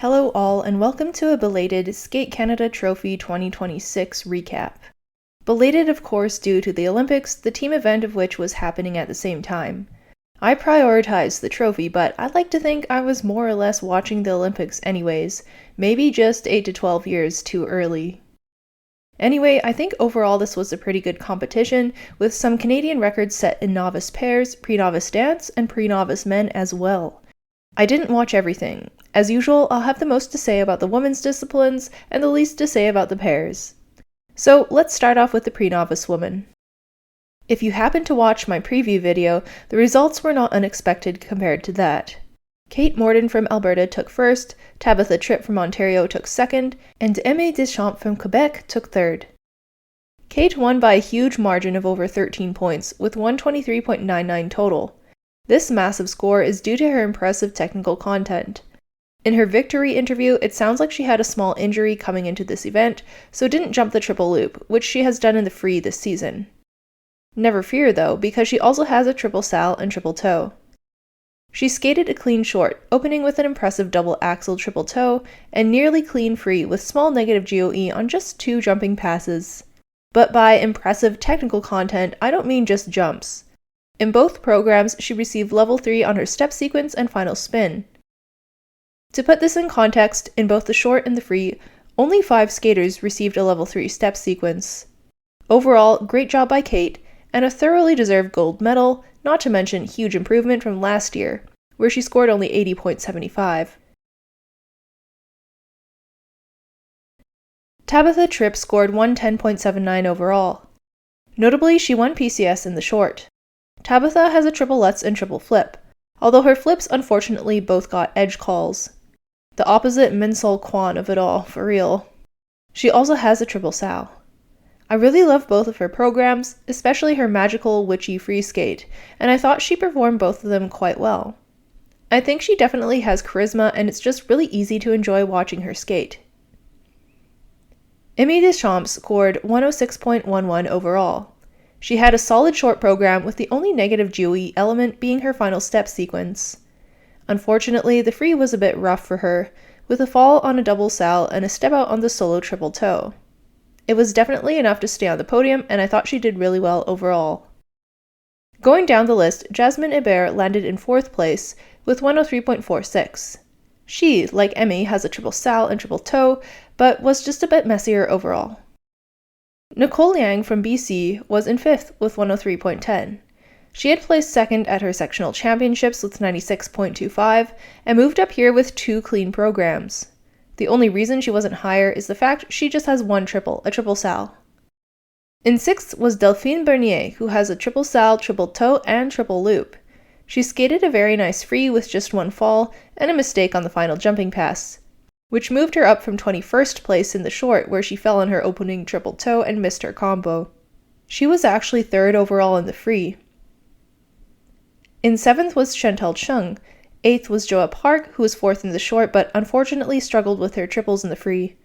Hello all and welcome to a belated Skate Canada Trophy 2026 recap. Belated of course due to the Olympics, the team event of which was happening at the same time. I prioritized the trophy, but I'd like to think I was more or less watching the Olympics anyways, maybe just 8 to 12 years too early. Anyway, I think overall this was a pretty good competition, with some Canadian records set in novice pairs, pre-novice dance, and pre-novice men as well. I didn't watch everything. As usual, I'll have the most to say about the women's disciplines and the least to say about the pairs. So let's start off with the pre-novice woman. If you happen to watch my preview video, the results were not unexpected compared to that. Kate Morden from Alberta took first, Tabitha Tripp from Ontario took second, and Aimée Deschamps from Quebec took third. Kate won by a huge margin of over 13 points, with 123.99 total. This massive score is due to her impressive technical content. In her victory interview, it sounds like she had a small injury coming into this event, so didn't jump the triple loop, which she has done in the free this season. Never fear though, because she also has a triple sal and triple toe. She skated a clean short, opening with an impressive double axel triple toe, and nearly clean free with small negative GOE on just 2 jumping passes. But by impressive technical content, I don't mean just jumps. In both programs, she received level 3 on her step sequence and final spin. To put this in context, in both the short and the free, only 5 skaters received a level 3 step sequence. Overall, great job by Kate, and a thoroughly deserved gold medal, not to mention huge improvement from last year, where she scored only 80.75. Tabitha Tripp scored 110.79 overall. Notably, she won PCS in the short. Tabitha has a triple lutz and triple flip, although her flips unfortunately both got edge calls. The opposite Minsol Kwan of it all, for real. She also has a triple sal. I really love both of her programs, especially her magical, witchy free skate, and I thought she performed both of them quite well. I think she definitely has charisma, and it's just really easy to enjoy watching her skate. Aimée Deschamps scored 106.11 overall. She had a solid short program with the only negative GOE element being her final step sequence. Unfortunately, the free was a bit rough for her, with a fall on a double sal and a step out on the solo triple toe. It was definitely enough to stay on the podium, and I thought she did really well overall. Going down the list, Jasmine Hébert landed in 4th place with 103.46. She, like Aimée, has a triple sal and triple toe, but was just a bit messier overall. Nicole Yang from BC was in 5th with 103.10. She had placed 2nd at her sectional championships with 96.25 and moved up here with 2 clean programs. The only reason she wasn't higher is the fact she just has one triple, a triple sal. In 6th was Delphine Bernier, who has a triple sal, triple toe, and triple loop. She skated a very nice free with just 1 fall and a mistake on the final jumping pass, which moved her up from 21st place in the short, where she fell on her opening triple toe and missed her combo. She was actually 3rd overall in the free. In 7th was Chantal Chung. 8th was Joa Park, who was 4th in the short but unfortunately struggled with her triples in the free.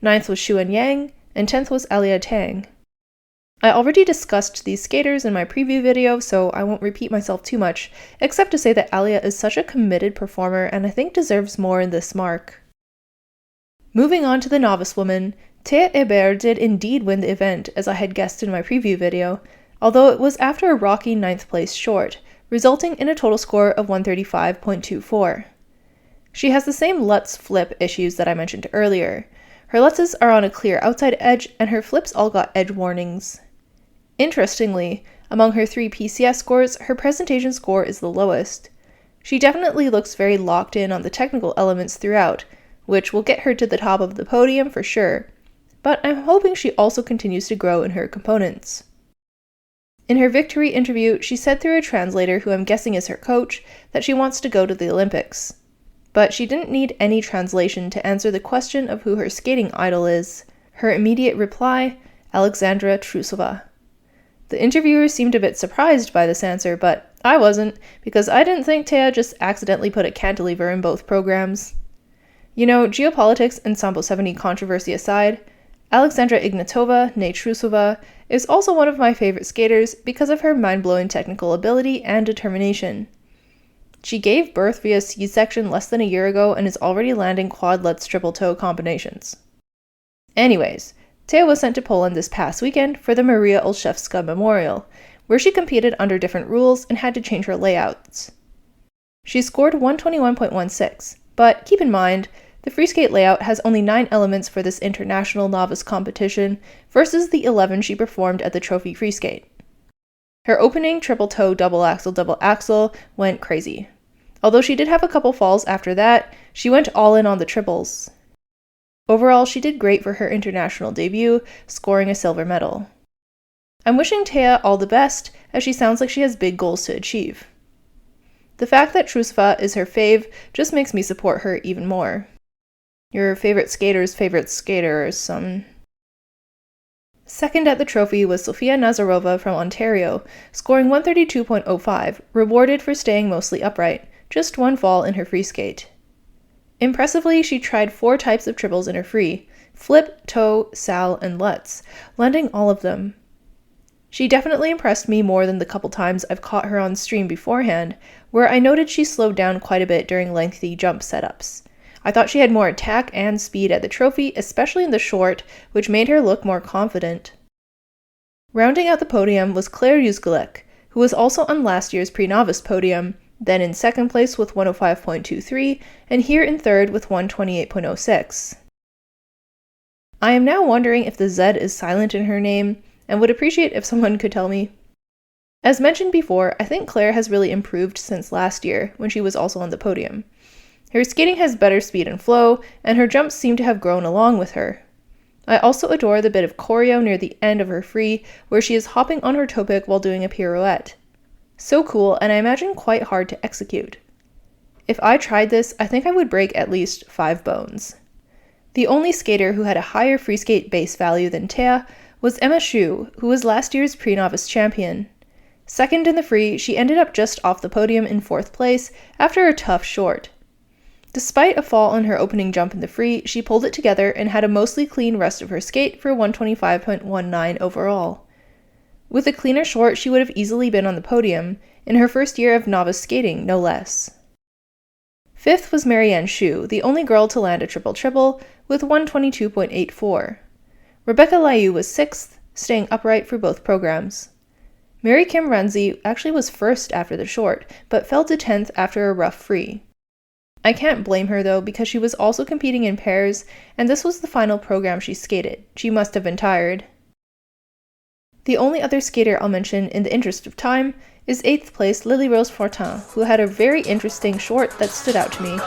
9th was Xuan Yang, and 10th was Alia Tang. I already discussed these skaters in my preview video, so I won't repeat myself too much, except to say that Alia is such a committed performer and I think deserves more in this mark. Moving on to the novice woman, Thea Hébert did indeed win the event, as I had guessed in my preview video, although it was after a rocky 9th place short, resulting in a total score of 135.24. She has the same lutz flip issues that I mentioned earlier. Her lutzes are on a clear outside edge, and her flips all got edge warnings. Interestingly, among her 3 PCS scores, her presentation score is the lowest. She definitely looks very locked in on the technical elements throughout, which will get her to the top of the podium for sure, but I'm hoping she also continues to grow in her components. In her victory interview, she said through a translator, who I'm guessing is her coach, that she wants to go to the Olympics. But she didn't need any translation to answer the question of who her skating idol is. Her immediate reply, Alexandra Trusova. The interviewer seemed a bit surprised by this answer, but I wasn't, because I didn't think Thea just accidentally put a cantilever in both programs. You know, geopolitics and Sambo 70 controversy aside, Alexandra Ignatova, née Trusova, is also one of my favorite skaters because of her mind-blowing technical ability and determination. She gave birth via C-section less than a year ago and is already landing quadlets triple toe combinations. Anyways, Teo was sent to Poland this past weekend for the Maria Olszewska Memorial, where she competed under different rules and had to change her layouts. She scored 121.16, but keep in mind, the free skate layout has only 9 elements for this international novice competition versus the 11 she performed at the trophy free skate. Her opening triple toe double axel went crazy. Although she did have a couple falls after that, she went all in on the triples. Overall, she did great for her international debut, scoring a silver medal. I'm wishing Tea all the best, as she sounds like she has big goals to achieve. The fact that Trusova is her fave just makes me support her even more. Your favorite skater's favorite skater or some. Second at the trophy was Sofia Nazarova from Ontario, scoring 132.05, rewarded for staying mostly upright, just one fall in her free skate. Impressively, she tried 4 types of triples in her free: flip, toe, sal, and lutz, landing all of them. She definitely impressed me more than the couple times I've caught her on stream beforehand, where I noted she slowed down quite a bit during lengthy jump setups. I thought she had more attack and speed at the trophy, especially in the short, which made her look more confident. Rounding out the podium was Claire Yuzgalek, who was also on last year's pre-novice podium, then in second place with 105.23, and here in third with 128.06. I am now wondering if the Z is silent in her name, and would appreciate if someone could tell me. As mentioned before, I think Claire has really improved since last year, when she was also on the podium. Her skating has better speed and flow, and her jumps seem to have grown along with her. I also adore the bit of choreo near the end of her free, where she is hopping on her toe pick while doing a pirouette. So cool, and I imagine quite hard to execute. If I tried this, I think I would break at least 5 bones. The only skater who had a higher free skate base value than Tea was Emma Shu, who was last year's pre-novice champion. Second in the free, she ended up just off the podium in 4th place after a tough short. Despite a fall on her opening jump in the free, she pulled it together and had a mostly clean rest of her skate for 125.19 overall. With a cleaner short, she would have easily been on the podium, in her first year of novice skating, no less. 5th was Marianne Shu, the only girl to land a triple-triple, with 122.84. Rebecca Liu was 6th, staying upright for both programs. Mary Kim Renzi actually was 1st after the short, but fell to 10th after a rough free. I can't blame her though, because she was also competing in pairs, and this was the final program she skated. She must have been tired. The only other skater I'll mention in the interest of time is 8th place Lily Rose Fortin, who had a very interesting short that stood out to me.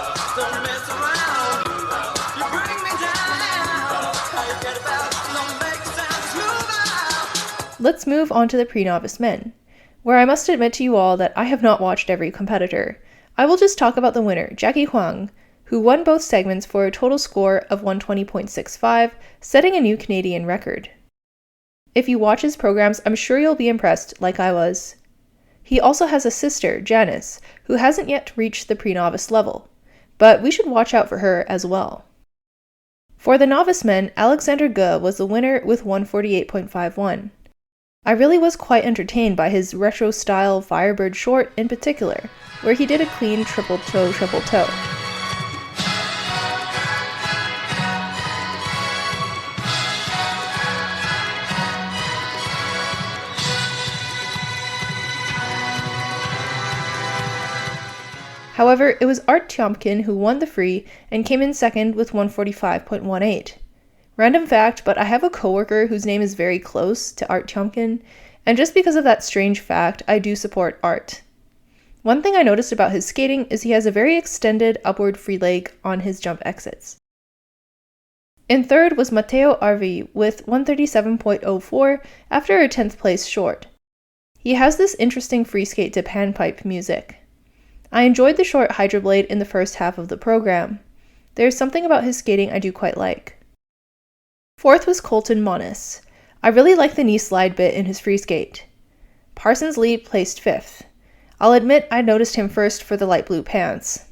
Let's move on to the pre-novice men, where I must admit to you all that I have not watched every competitor. I will just talk about the winner, Jackie Huang, who won both segments for a total score of 120.65, setting a new Canadian record. If you watch his programs, I'm sure you'll be impressed, like I was. He also has a sister, Janice, who hasn't yet reached the pre-novice level, but we should watch out for her as well. For the novice men, Alexander Ge was the winner with 148.51. I really was quite entertained by his retro-style Firebird short in particular, where he did a clean triple-toe. However, it was Art Tiomkin who won the free and came in second with 145.18. Random fact, but I have a coworker whose name is very close to Art Tiomkin, and just because of that strange fact, I do support Art. One thing I noticed about his skating is he has a very extended upward free leg on his jump exits. In third was Matteo Arvi with 137.04 after a 10th place short. He has this interesting free skate to panpipe music. I enjoyed the short hydroblade in the first half of the program. There's something about his skating I do quite like. Fourth was Colton Monis. I really like the knee slide bit in his free skate. Parsons Lee placed 5th. I'll admit I noticed him first for the light blue pants.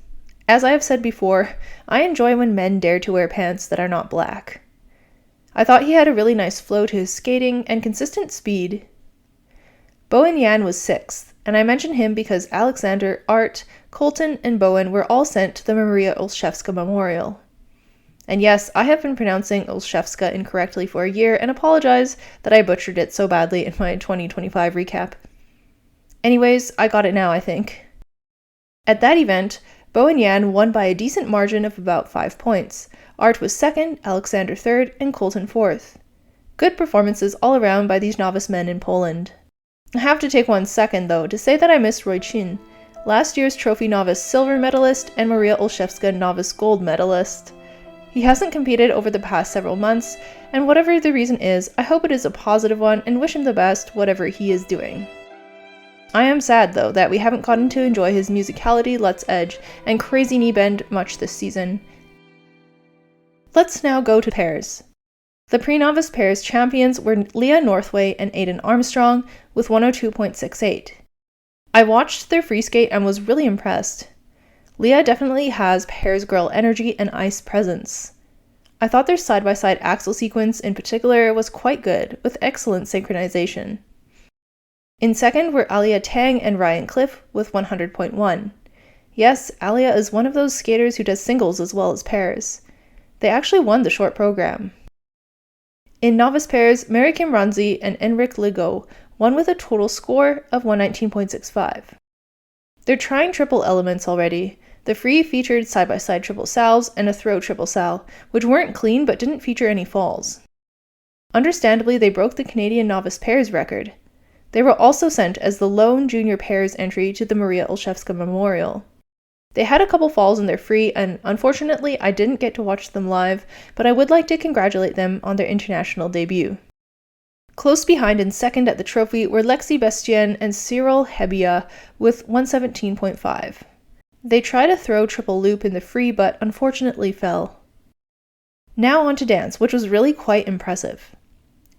As I have said before, I enjoy when men dare to wear pants that are not black. I thought he had a really nice flow to his skating and consistent speed. Bowen Yan was 6th, and I mention him because Alexander, Art, Colton, and Bowen were all sent to the Maria Olszewska Memorial. And yes, I have been pronouncing Olszewska incorrectly for a year and apologize that I butchered it so badly in my 2025 recap. Anyways, I got it now, I think. At that event, Bo and Yan won by a decent margin of about 5 points. Art was second, Alexander third, and Colton fourth. Good performances all around by these novice men in Poland. I have to take 1 second, though, to say that I missed Roy Chin, last year's trophy novice silver medalist and Maria Olszewska novice gold medalist. He hasn't competed over the past several months, and whatever the reason is, I hope it is a positive one and wish him the best whatever he is doing. I am sad, though, that we haven't gotten to enjoy his musicality, Let's Edge, and crazy knee bend much this season. Let's now go to pairs. The pre-novice pairs champions were Leah Northway and Aiden Armstrong with 102.68. I watched their free skate and was really impressed. Leah definitely has pairs girl energy and ice presence. I thought their side-by-side axel sequence in particular was quite good, with excellent synchronization. In second were Alia Tang and Ryan Cliff with 100.1. Yes, Alia is one of those skaters who does singles as well as pairs. They actually won the short program. In novice pairs, Mary Kim Ranzi and Enric Legault won with a total score of 119.65. They're trying triple elements already. The free featured side-by-side triple salves and a throw triple sal, which weren't clean but didn't feature any falls. Understandably, they broke the Canadian novice pairs record. They were also sent as the lone junior pairs entry to the Maria Olszewska Memorial. They had a couple falls in their free, and unfortunately I didn't get to watch them live, but I would like to congratulate them on their international debut. Close behind in second at the trophy were Lexi Bastien and Cyril Hebia with 117.5. They tried a throw triple loop in the free, but unfortunately fell. Now on to dance, which was really quite impressive.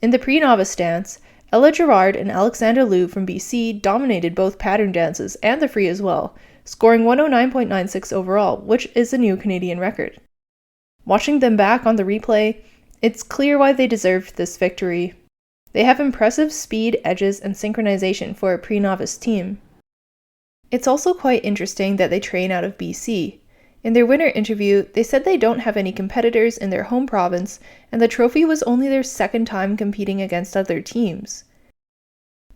In the pre-novice dance, Ella Gerard and Alexander Liu from BC dominated both pattern dances and the free as well, scoring 109.96 overall, which is a new Canadian record. Watching them back on the replay, it's clear why they deserved this victory. They have impressive speed, edges, and synchronization for a pre-novice team. It's also quite interesting that they train out of BC. In their winter interview, they said they don't have any competitors in their home province, and the trophy was only their second time competing against other teams.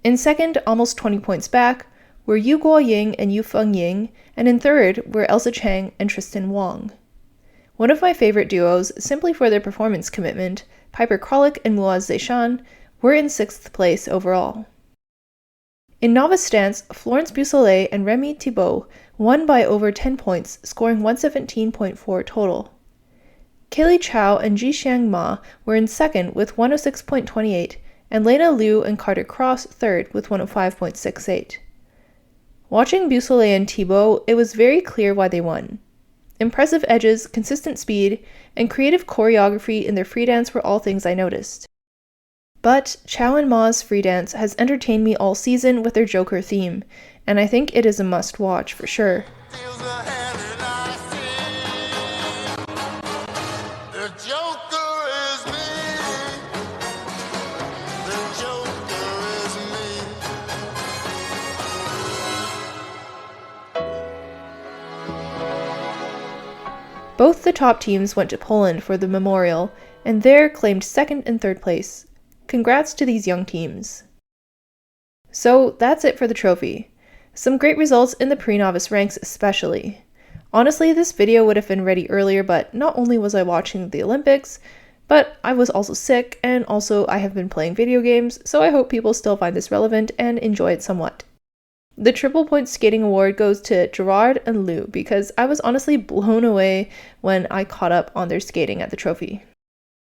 In second, almost 20 points back, were Yu Guoying and Yu Fengying, and in third were Elsa Chang and Tristan Wong. One of my favorite duos, simply for their performance commitment, Piper Kralik and Muaz Zeishan, were in 6th place overall. In novice dance, Florence Bussolet and Remy Thibault won by over 10 points, scoring 117.4 total. Kaylee Chow and Jixiang Ma were in second with 106.28, and Lena Liu and Carter Cross third with 105.68. Watching Bussolet and Thibault, it was very clear why they won. Impressive edges, consistent speed, and creative choreography in their free dance were all things I noticed. But Chow and Ma's free dance has entertained me all season with their Joker theme, and I think it is a must-watch for sure. Both the top teams went to Poland for the memorial, and there claimed second and third place. Congrats to these young teams. So that's it for the trophy. Some great results in the pre-novice ranks especially. Honestly, this video would have been ready earlier, but not only was I watching the Olympics, but I was also sick, and also I have been playing video games, so I hope people still find this relevant and enjoy it somewhat. The Triple Point Skating Award goes to Gerard and Liu because I was honestly blown away when I caught up on their skating at the trophy.